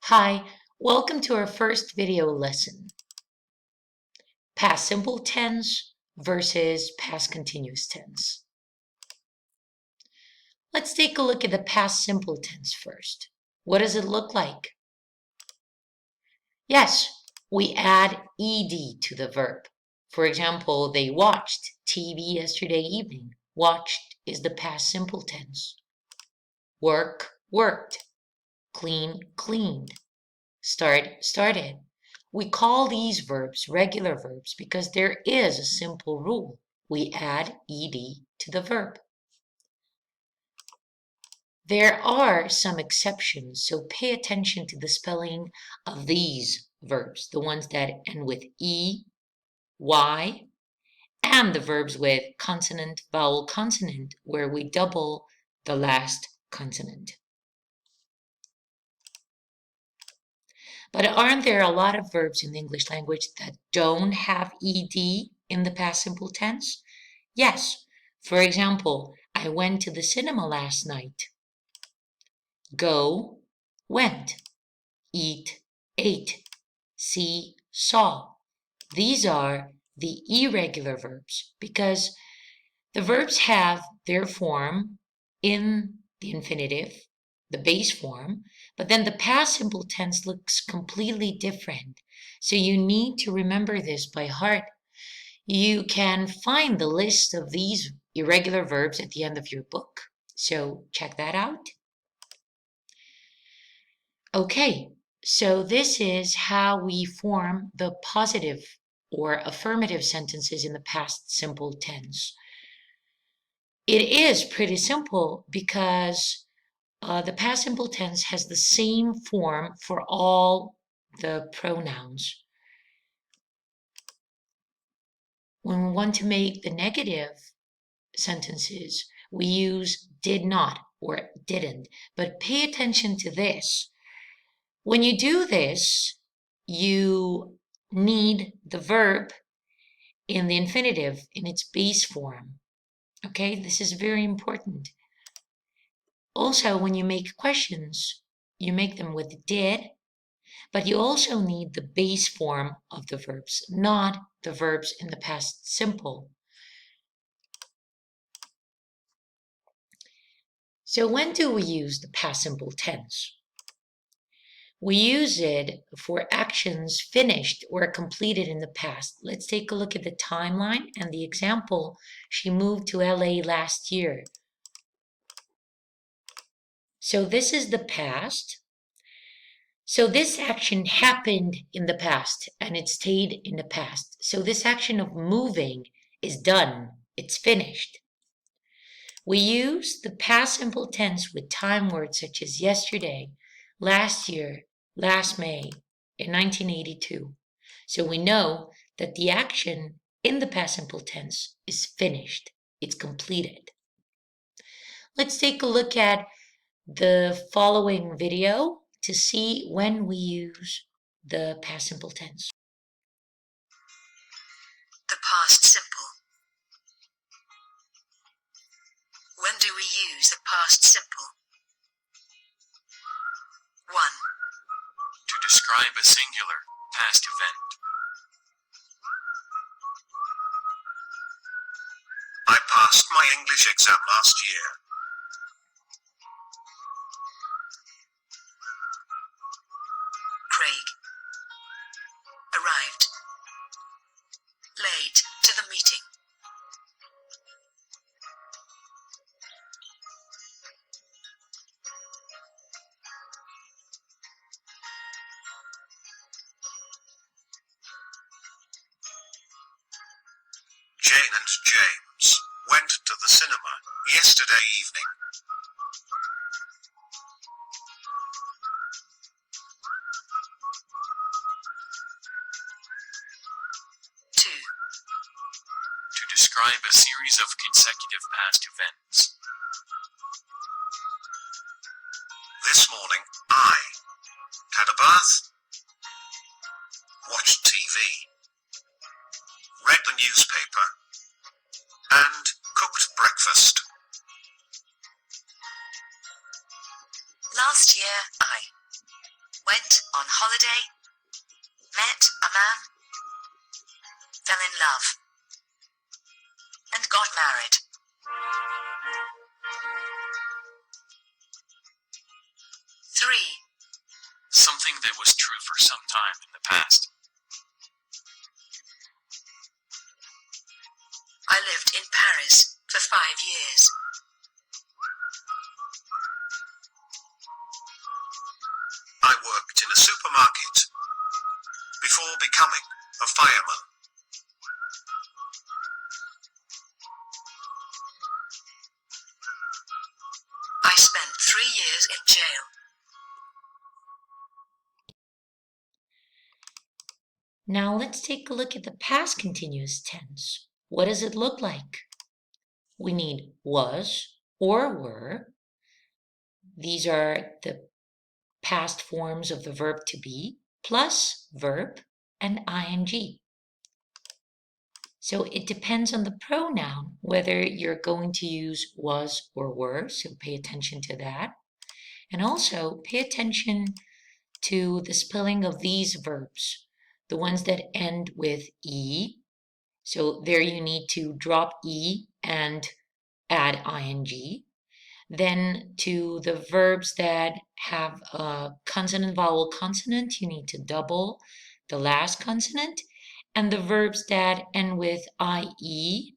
Hi, welcome to our first video lesson. Past simple tense versus past continuous tense. Let's take a look at the past simple tense first. What does it look like? Yes, we add ed to the verb. For example, they watched TV yesterday evening. Watched is the past simple tense. Work, worked. Clean, cleaned. Start, started. We call these verbs regular verbs because there is a simple rule. We add ed to the verb. There are some exceptions, so pay attention to the spelling of these verbs, the ones that end with e, y, and the verbs with consonant, vowel, consonant, where we double the last consonant. But aren't there a lot of verbs in the English language that don't have ed in the past simple tense? Yes. For example, I went to the cinema last night. Go, went. Eat, ate. See, saw. These are the irregular verbs because the verbs have their form in the infinitive, the base form, but then the past simple tense looks completely different. So you need to remember this by heart. You can find the list of these irregular verbs at the end of your book. So check that out. Okay, so this is how we form the positive or affirmative sentences in the past simple tense. It is pretty simple because the past simple tense has the same form for all the pronouns. When we want to make the negative sentences, we use did not or didn't. But pay attention to this. When you do this, you need the verb in the infinitive in its base form. Okay, this is very important. Also, when you make questions, you make them with did, but you also need the base form of the verbs, not the verbs in the past simple. So when do we use the past simple tense? We use it for actions finished or completed in the past. Let's take a look at the timeline and the example. She moved to LA last year. So this is the past. So this action happened in the past and it stayed in the past. So this action of moving is done. It's finished. We use the past simple tense with time words such as yesterday, last year, last May, in 1982. So we know that the action in the past simple tense is finished. It's completed. Let's take a look at the following video to see when we use the past simple tense. The past simple. When do we use the past simple? 1. To describe a singular, past event. I passed my English exam last year. Craig arrived late to the meeting. Jane and James went to the cinema yesterday evening. To describe a series of consecutive past events. This morning, I had a bath, watched TV, read the newspaper, and cooked breakfast. Last year, I went 3. Something that was true for some time in the past. I lived in Paris for 5 years. I worked in a supermarket before becoming a fireman. I spent 3 years in jail. Now let's take a look at the past continuous tense. What does it look like? We need was or were. These are the past forms of the verb to be plus verb and ing. So it depends on the pronoun whether you're going to use was or were, so pay attention to that. And also pay attention to the spelling of these verbs, the ones that end with E. So there you need to drop E and add ing. Then to the verbs that have a consonant, vowel, consonant, you need to double the last consonant. And the verbs that end with IE,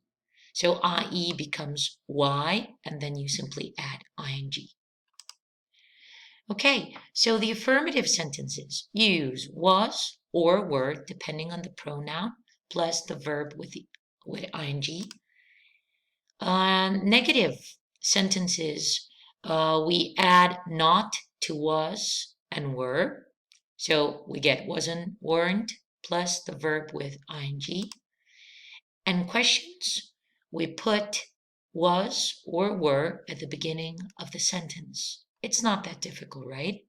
so IE becomes Y, and then you simply add ing. Okay, so the affirmative sentences use was or were, depending on the pronoun, plus the verb with ing. Negative sentences, we add not to was and were. So we get wasn't, weren't, plus the verb with ing. And questions, we put was or were at the beginning of the sentence. It's not that difficult, right?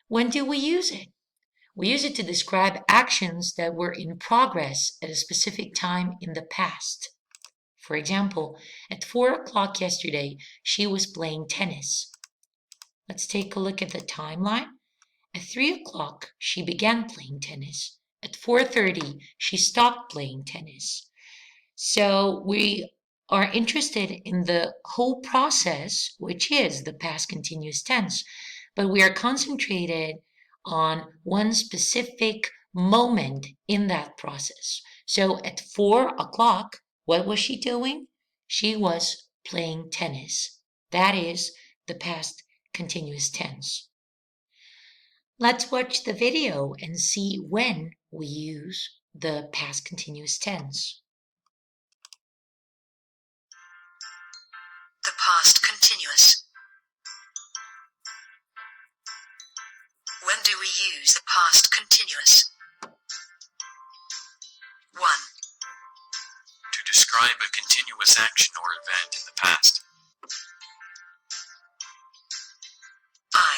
When do we use it? We use it to describe actions that were in progress at a specific time in the past. For example, at 4 o'clock yesterday, she was playing tennis. Let's take a look at the timeline. At 3 o'clock, she began playing tennis. At 4:30, she stopped playing tennis. So we are interested in the whole process, which is the past continuous tense, but we are concentrated on one specific moment in that process. So at 4 o'clock, what was she doing? She was playing tennis. That is the past continuous tense. Let's watch the video and see when we use the past continuous tense. The past continuous. When do we use the past continuous? 1. To describe a continuous action or event in the past. I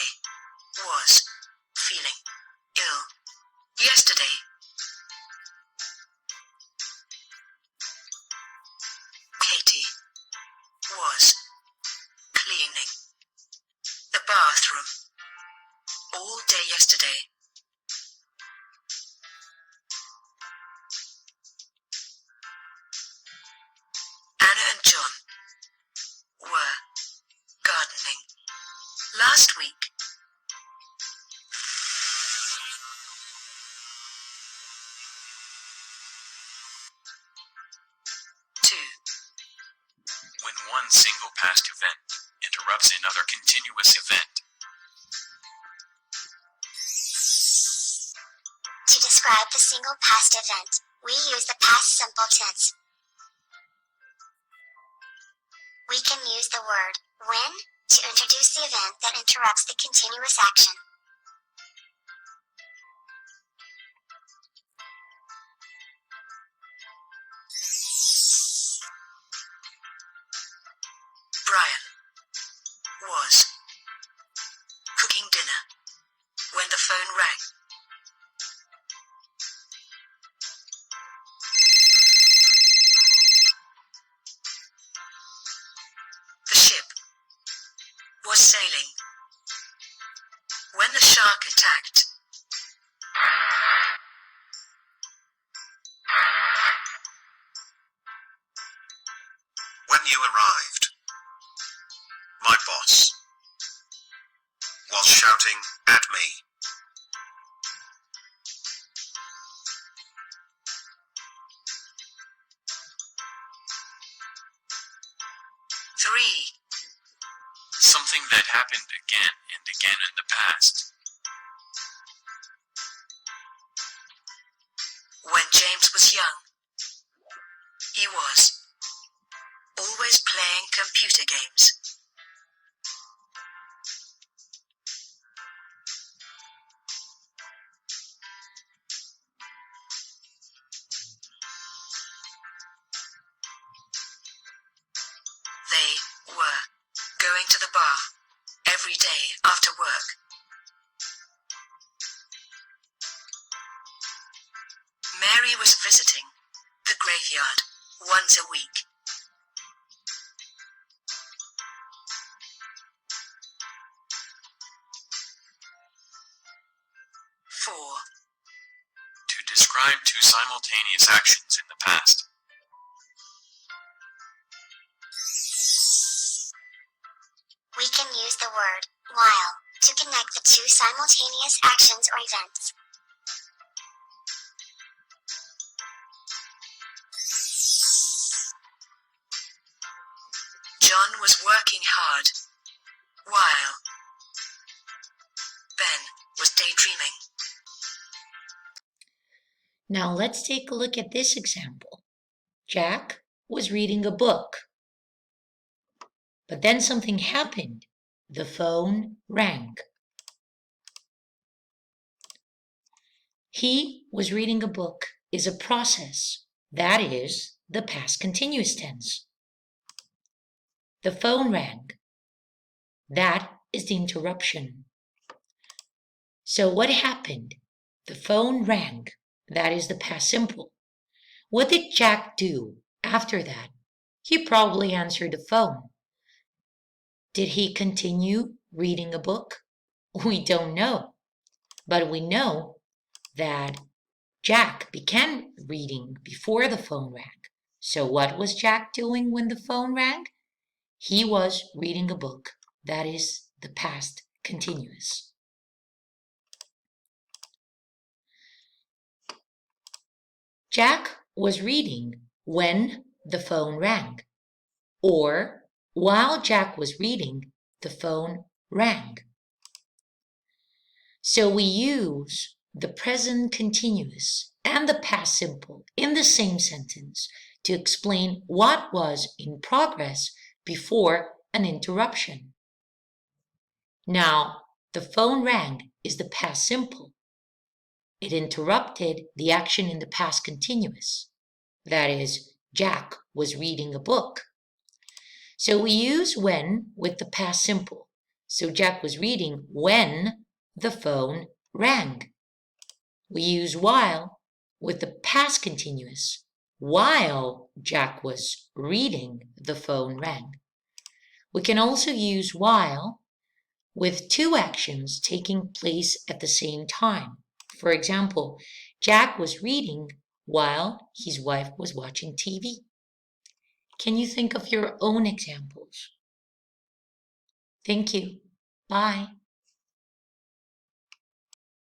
was feeling ill yesterday. Katie was cleaning the bathroom all day yesterday. Anna and John were gardening last week. When one single past event interrupts another continuous event. To describe the single past event, we use the past simple tense. We can use the word when to introduce the event that interrupts the continuous action. Brian was cooking dinner when the phone rang. The ship was sailing when the shark attacked. When you arrived. My boss was shouting at me. 3. Something that happened again and again in the past. When James was young, he was always playing computer games. 'They were going to the bar every day after work. 'Mary was visiting the graveyard once a week. 4. To describe two simultaneous actions in the past. We can use the word while to connect the two simultaneous actions or events. John was working hard while Ben was daydreaming. Now let's take a look at this example. Jack was reading a book, but then something happened. The phone rang. He was reading a book is a process. That is the past continuous tense. The phone rang. That is the interruption. So what happened? The phone rang. That is the past simple. What did Jack do after that? He probably answered the phone. Did he continue reading a book? We don't know. But we know that Jack began reading before the phone rang. So what was Jack doing when the phone rang? He was reading a book. That is the past continuous. Jack was reading when the phone rang, or while Jack was reading, the phone rang. So we use the present continuous and the past simple in the same sentence to explain what was in progress before an interruption. Now, the phone rang is the past simple. It interrupted the action in the past continuous. That is, Jack was reading a book. So we use when with the past simple. So Jack was reading when the phone rang. We use while with the past continuous. While Jack was reading, the phone rang. We can also use while with two actions taking place at the same time. For example, Jack was reading while his wife was watching TV. Can you think of your own examples? Thank you. Bye.